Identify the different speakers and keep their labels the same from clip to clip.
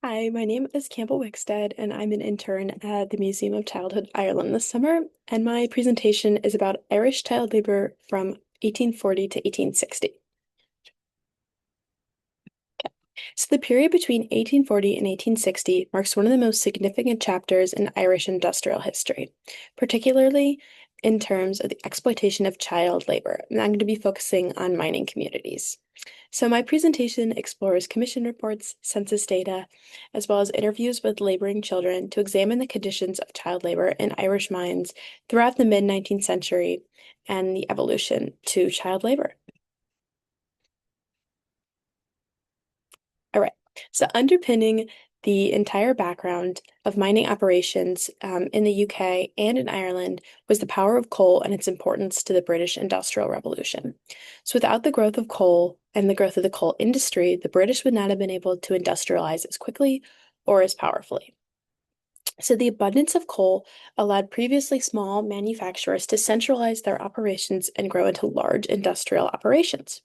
Speaker 1: Hi, my name is Campbell Wixted, and I'm an intern at the Museum of Childhood Ireland this summer. And my presentation is about Irish child labor from 1840 to 1860. So the period between 1840 and 1860 marks one of the most significant chapters in Irish industrial history, particularly in terms of the exploitation of child labor. And I'm going to be focusing on mining communities. So my presentation explores commission reports, census data, as well as interviews with laboring children to examine the conditions of child labor in Irish mines throughout the mid-19th century and the evolution to child labor. All right. So underpinning the entire background of mining operations in the UK and in Ireland was the power of coal and its importance to the British Industrial Revolution. So without the growth of coal and the growth of the coal industry, the British would not have been able to industrialize as quickly or as powerfully. So the abundance of coal allowed previously small manufacturers to centralize their operations and grow into large industrial operations.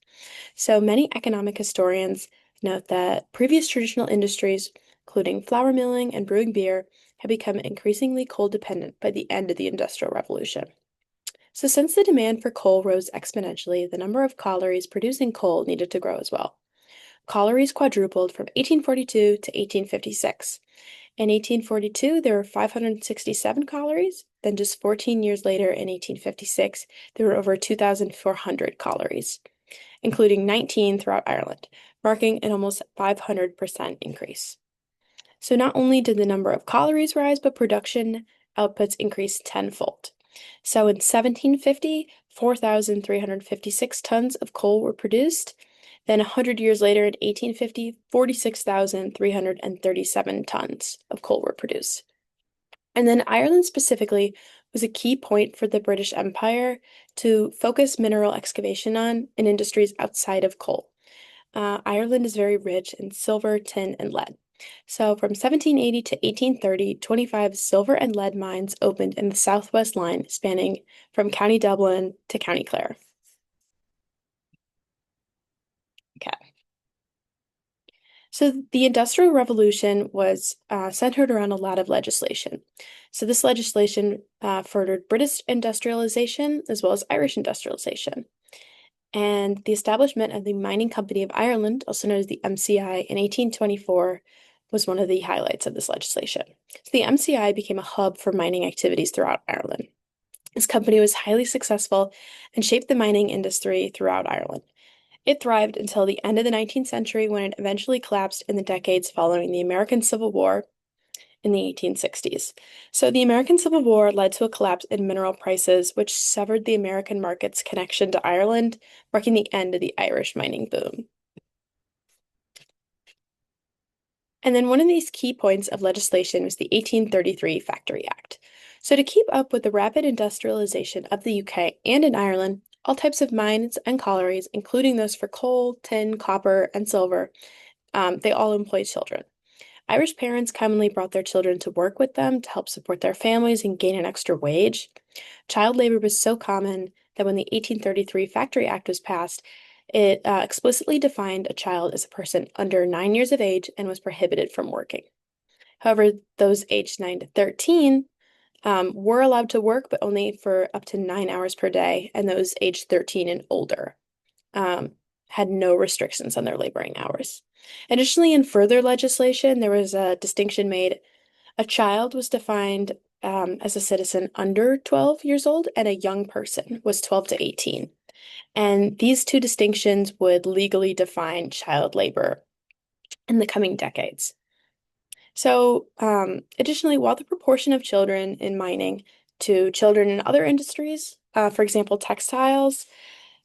Speaker 1: So many economic historians note that previous traditional industries, including flour milling and brewing beer, had become increasingly coal dependent by the end of the Industrial Revolution. So since the demand for coal rose exponentially, the number of collieries producing coal needed to grow as well. Collieries quadrupled from 1842 to 1856. In 1842, there were 567 collieries. Then just 14 years later, in 1856, there were over 2,400 collieries, including 19 throughout Ireland, marking an almost 500% increase. So not only did the number of collieries rise, but production outputs increased tenfold. So in 1750, 4,356 tons of coal were produced. Then 100 years later, in 1850, 46,337 tons of coal were produced. And then Ireland specifically was a key point for the British Empire to focus mineral excavation on in industries outside of coal. Ireland is very rich in silver, tin, and lead. So from 1780 to 1830, 25 silver and lead mines opened in the Southwest Line, spanning from County Dublin to County Clare. Okay. So the Industrial Revolution was centered around a lot of legislation. So this legislation furthered British industrialization as well as Irish industrialization. And the establishment of the Mining Company of Ireland, also known as the MCI, in 1824 was one of the highlights of this legislation. So the MCI became a hub for mining activities throughout Ireland. This company was highly successful and shaped the mining industry throughout Ireland. It thrived until the end of the 19th century when it eventually collapsed in the decades following the American Civil War in the 1860s. So the American Civil War led to a collapse in mineral prices, which severed the American market's connection to Ireland, marking the end of the Irish mining boom. And then one of these key points of legislation was the 1833 Factory Act. So to keep up with the rapid industrialization of the UK and in Ireland, all types of mines and collieries, including those for coal, tin, copper, and silver, they all employ children. Irish parents commonly brought their children to work with them to help support their families and gain an extra wage. Child labor was so common that when the 1833 Factory Act was passed, it explicitly defined a child as a person under 9 years of age and was prohibited from working. However, those aged 9 to 13 were allowed to work, but only for up to 9 hours per day, and those aged 13 and older had no restrictions on their laboring hours. Additionally, in further legislation, there was a distinction made. A child was defined as a citizen under 12 years old, and a young person was 12 to 18. And these two distinctions would legally define child labor in the coming decades. So, additionally, while the proportion of children in mining to children in other industries, for example, textiles,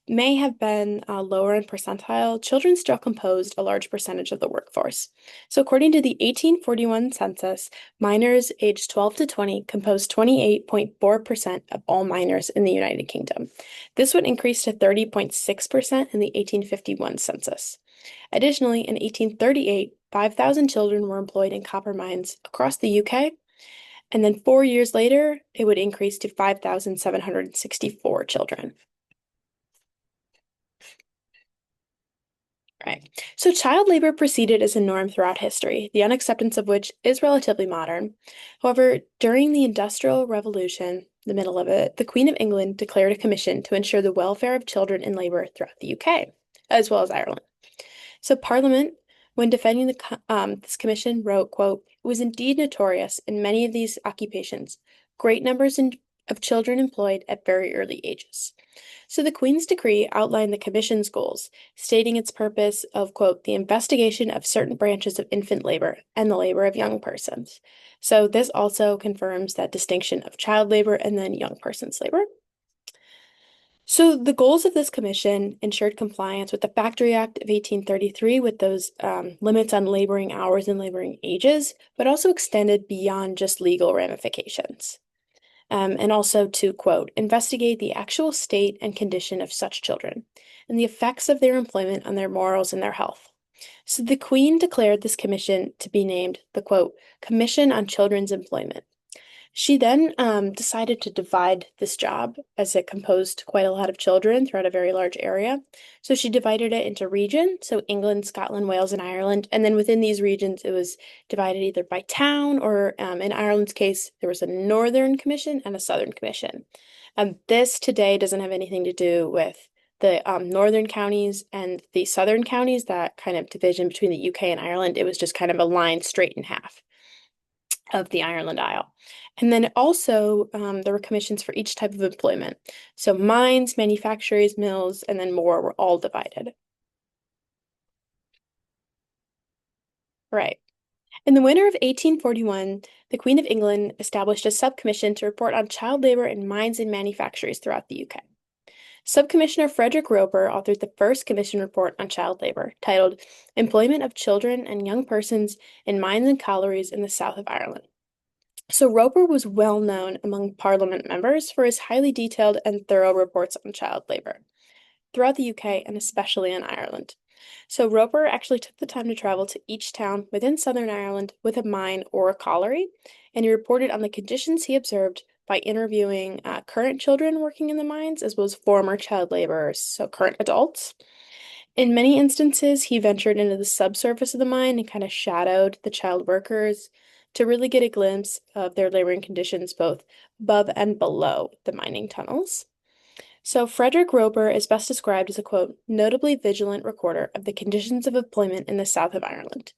Speaker 1: may have been lower in percentile, children still composed a large percentage of the workforce. So according to the 1841 census, minors aged 12 to 20 composed 28.4% of all minors in the United Kingdom. This would increase to 30.6% in the 1851 census. Additionally, in 1838, 5,000 children were employed in copper mines across the UK, and then 4 years later, it would increase to 5,764 children. Right. So child labor proceeded as a norm throughout history, the unacceptance of which is relatively modern. However, during the Industrial Revolution, the middle of it, the Queen of England declared a commission to ensure the welfare of children in labor throughout the UK, as well as Ireland. So Parliament, when defending this commission, wrote, quote, "It was indeed notorious in many of these occupations, great numbers of children employed at very early ages." So the Queen's decree outlined the Commission's goals, stating its purpose of, quote, "the investigation of certain branches of infant labor and the labor of young persons." So this also confirms that distinction of child labor and then young persons labor. So the goals of this commission ensured compliance with the Factory Act of 1833 with those limits on laboring hours and laboring ages, but also extended beyond just legal ramifications. And also to, quote, "investigate the actual state and condition of such children and the effects of their employment on their morals and their health." So the Queen declared this commission to be named the, quote, "Commission on Children's Employment." She then decided to divide this job as it composed quite a lot of children throughout a very large area. So she divided it into regions, so England, Scotland, Wales, and Ireland. And then within these regions, it was divided either by town or, in Ireland's case, there was a Northern Commission and a Southern Commission. This today doesn't have anything to do with the northern counties and the southern counties, that kind of division between the UK and Ireland. It was just kind of a line straight in half of the Ireland Isle. And then also there were commissions for each type of employment. So mines, manufactories, mills, and then more were all divided. Right. In the winter of 1841, the Queen of England established a subcommission to report on child labor in mines and manufactories throughout the UK. Subcommissioner Frederick Roper authored the first commission report on child labor, titled "Employment of Children and Young Persons in Mines and Collieries in the South of Ireland." So Roper was well known among Parliament members for his highly detailed and thorough reports on child labor throughout the UK and especially in Ireland. So Roper actually took the time to travel to each town within Southern Ireland with a mine or a colliery, and he reported on the conditions he observed by interviewing current children working in the mines as well as former child laborers, so current adults. In many instances, he ventured into the subsurface of the mine and kind of shadowed the child workers to really get a glimpse of their laboring conditions both above and below the mining tunnels. So Frederick Roper is best described as a, quote, "notably vigilant recorder of the conditions of employment in the south of Ireland."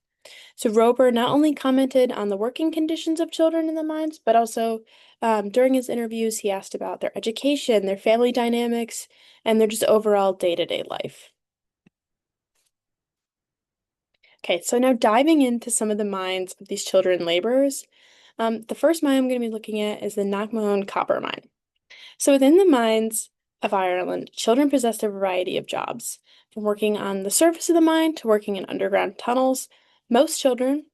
Speaker 1: So Roper not only commented on the working conditions of children in the mines, but also during his interviews, he asked about their education, their family dynamics, and their just overall day-to-day life. Okay, so now diving into some of the mines of these children laborers, the first mine I'm going to be looking at is the Knockmahon copper mine. So within the mines of Ireland, children possessed a variety of jobs, from working on the surface of the mine to working in underground tunnels. Most children,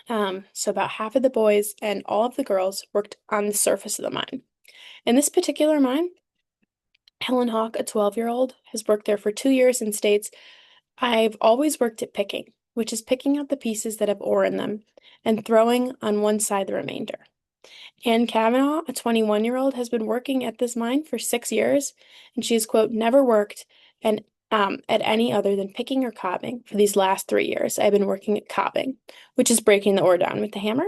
Speaker 1: so about half of the boys and all of the girls, worked on the surface of the mine. In this particular mine, Helen Hawk, a 12-year-old, has worked there for 2 years and states, "I've always worked at picking, which is picking out the pieces that have ore in them and throwing on one side the remainder." Anne Kavanaugh, a 21-year-old, has been working at this mine for 6 years, and she has, quote, "never worked and at any other than picking or cobbing for these last 3 years. I've been working at cobbing, which is breaking the ore down with the hammer.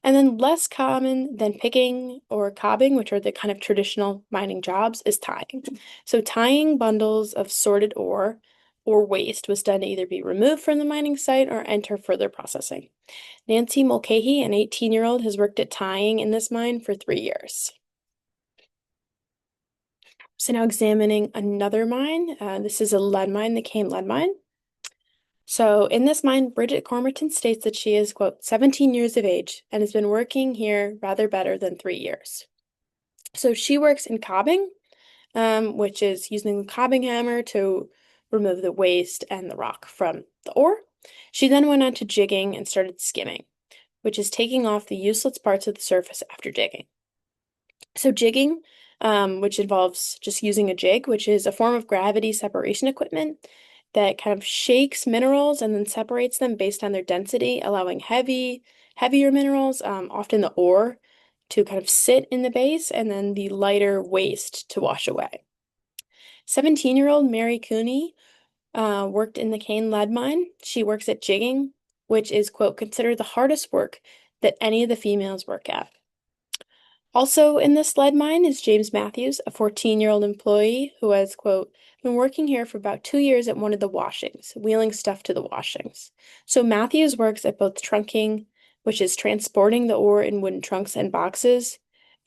Speaker 1: And then less common than picking or cobbing, which are the kind of traditional mining jobs, is tying. So tying bundles of sorted ore or waste was done to either be removed from the mining site or enter further processing. Nancy Mulcahy, an 18-year-old, has worked at tying in this mine for 3 years. So now examining another mine. This is a lead mine, the Kane lead mine. So in this mine, Bridget Cormerton states that she is, quote, 17 years of age and has been working here rather better than 3 years. So she works in cobbing, which is using the cobbing hammer to remove the waste and the rock from the ore. She then went on to jigging and started skimming, which is taking off the useless parts of the surface after digging. So jigging, which involves just using a jig, which is a form of gravity separation equipment that kind of shakes minerals and then separates them based on their density, allowing heavier minerals, often the ore, to kind of sit in the base and then the lighter waste to wash away. 17-year-old Mary Cooney worked in the Cane lead mine. She works at jigging, which is, quote, considered the hardest work that any of the females work at. Also in this lead mine is James Matthews, a 14-year-old employee who has, quote, been working here for about 2 years at one of the washings, wheeling stuff to the washings. So Matthews works at both trunking, which is transporting the ore in wooden trunks and boxes,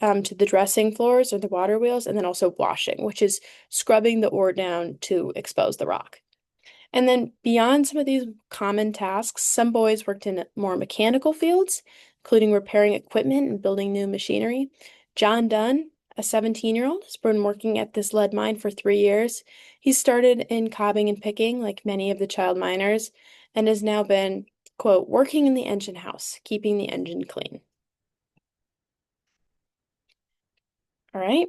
Speaker 1: to the dressing floors or the water wheels, and then also washing, which is scrubbing the ore down to expose the rock. And then beyond some of these common tasks, some boys worked in more mechanical fields, including repairing equipment and building new machinery. John Dunn, a 17-year-old, has been working at this lead mine for 3 years. He started in cobbing and picking, like many of the child miners, and has now been, quote, working in the engine house, keeping the engine clean. All right.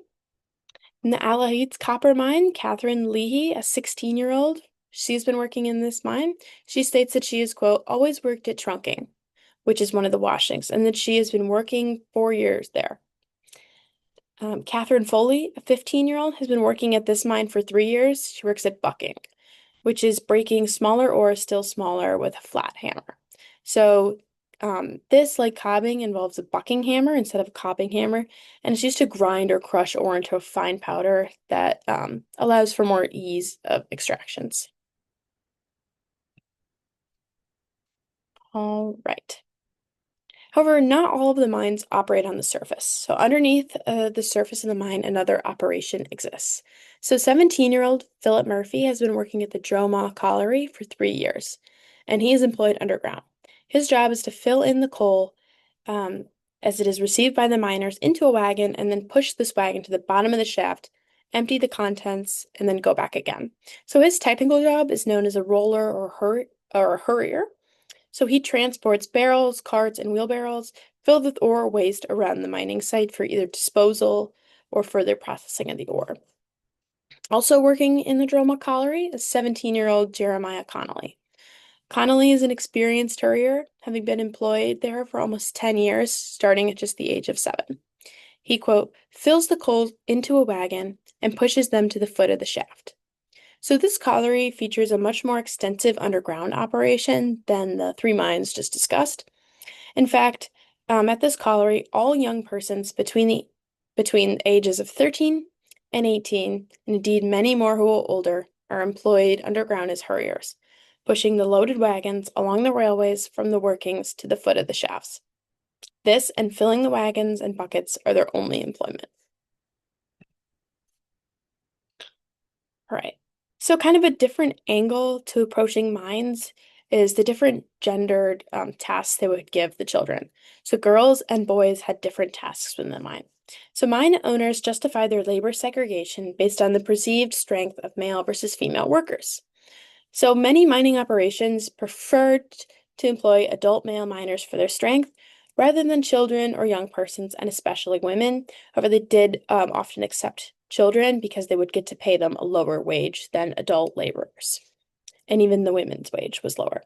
Speaker 1: In the Alahites copper mine, Catherine Leahy, a 16-year-old, she's been working in this mine. She states that she has, quote, always worked at trunking, which is one of the washings, and that she has been working 4 years there. Catherine Foley, a 15-year-old, has been working at this mine for 3 years. She works at bucking, which is breaking smaller ore still smaller with a flat hammer. So this, like cobbing, involves a bucking hammer instead of a cobbing hammer, and it's used to grind or crush ore into a fine powder that allows for more ease of extractions. All right. However, not all of the mines operate on the surface. So underneath the surface of the mine, another operation exists. So 17-year-old Philip Murphy has been working at the Dromah Colliery for 3 years, and he is employed underground. His job is to fill in the coal as it is received by the miners into a wagon and then push this wagon to the bottom of the shaft, empty the contents, and then go back again. So his technical job is known as a roller or a hurrier. So he transports barrels, carts, and wheelbarrows filled with ore waste around the mining site for either disposal or further processing of the ore. Also working in the Dromah Colliery is 17-year-old Jeremiah Connolly. Connolly is an experienced hurrier, having been employed there for almost 10 years, starting at just the age of 7. He, quote, fills the coals into a wagon and pushes them to the foot of the shaft. So this colliery features a much more extensive underground operation than the 3 mines just discussed. In fact, at this colliery, all young persons between the ages of 13 and 18, and indeed many more who are older, are employed underground as hurriers, pushing the loaded wagons along the railways from the workings to the foot of the shafts. This and filling the wagons and buckets are their only employment. All right. So kind of a different angle to approaching mines is the different gendered tasks they would give the children. So girls and boys had different tasks within the mine. So mine owners justify their labor segregation based on the perceived strength of male versus female workers. So many mining operations preferred to employ adult male miners for their strength rather than children or young persons, and especially women. However, they did often accept children because they would get to pay them a lower wage than adult laborers. And even the women's wage was lower.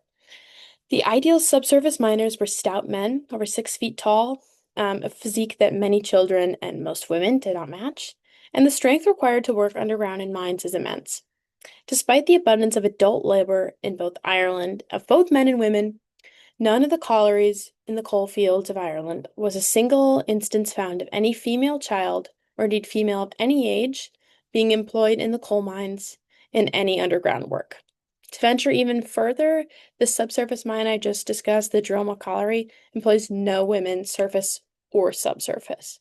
Speaker 1: The ideal subsurface miners were stout men, over 6 feet tall, a physique that many children and most women did not match, and the strength required to work underground in mines is immense. Despite the abundance of adult labor in both Ireland, of both men and women, none of the collieries in the coal fields of Ireland was a single instance found of any female child, or indeed female of any age, being employed in the coal mines in any underground work. To venture even further, the subsurface mine I just discussed, the Dromah Colliery, employs no women, surface or subsurface.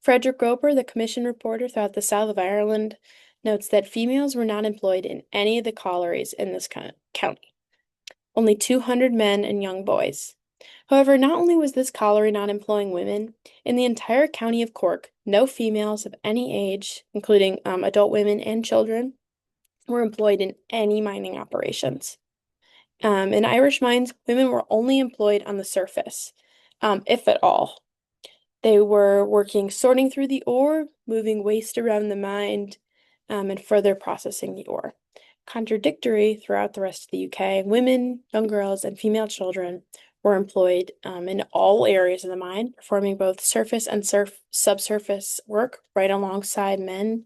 Speaker 1: Frederick Groper, the commission reporter throughout the south of Ireland, notes that females were not employed in any of the collieries in this county. Only 200 men and young boys. However, not only was this colliery not employing women, in the entire county of Cork, no females of any age, including adult women and children, were employed in any mining operations. In Irish mines, women were only employed on the surface, if at all. They were working sorting through the ore, moving waste around the mine, and further processing the ore. Contradictory throughout the rest of the UK, women, young girls, and female children were employed in all areas of the mine, performing both surface and subsurface work right alongside men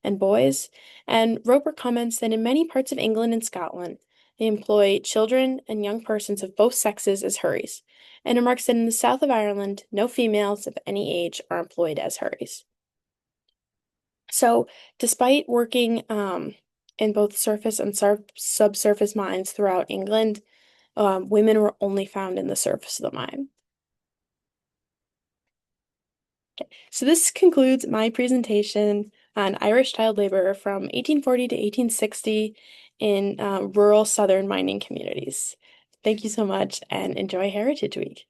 Speaker 1: and boys. And Roper comments that in many parts of England and Scotland, they employ children and young persons of both sexes as hurries, and remarks that in the south of Ireland, no females of any age are employed as hurries. So, despite working in both surface and subsurface mines throughout England, women were only found in the surface of the mine. Okay. So this concludes my presentation on Irish child labor from 1840 to 1860 in rural southern mining communities. Thank you so much and enjoy Heritage Week.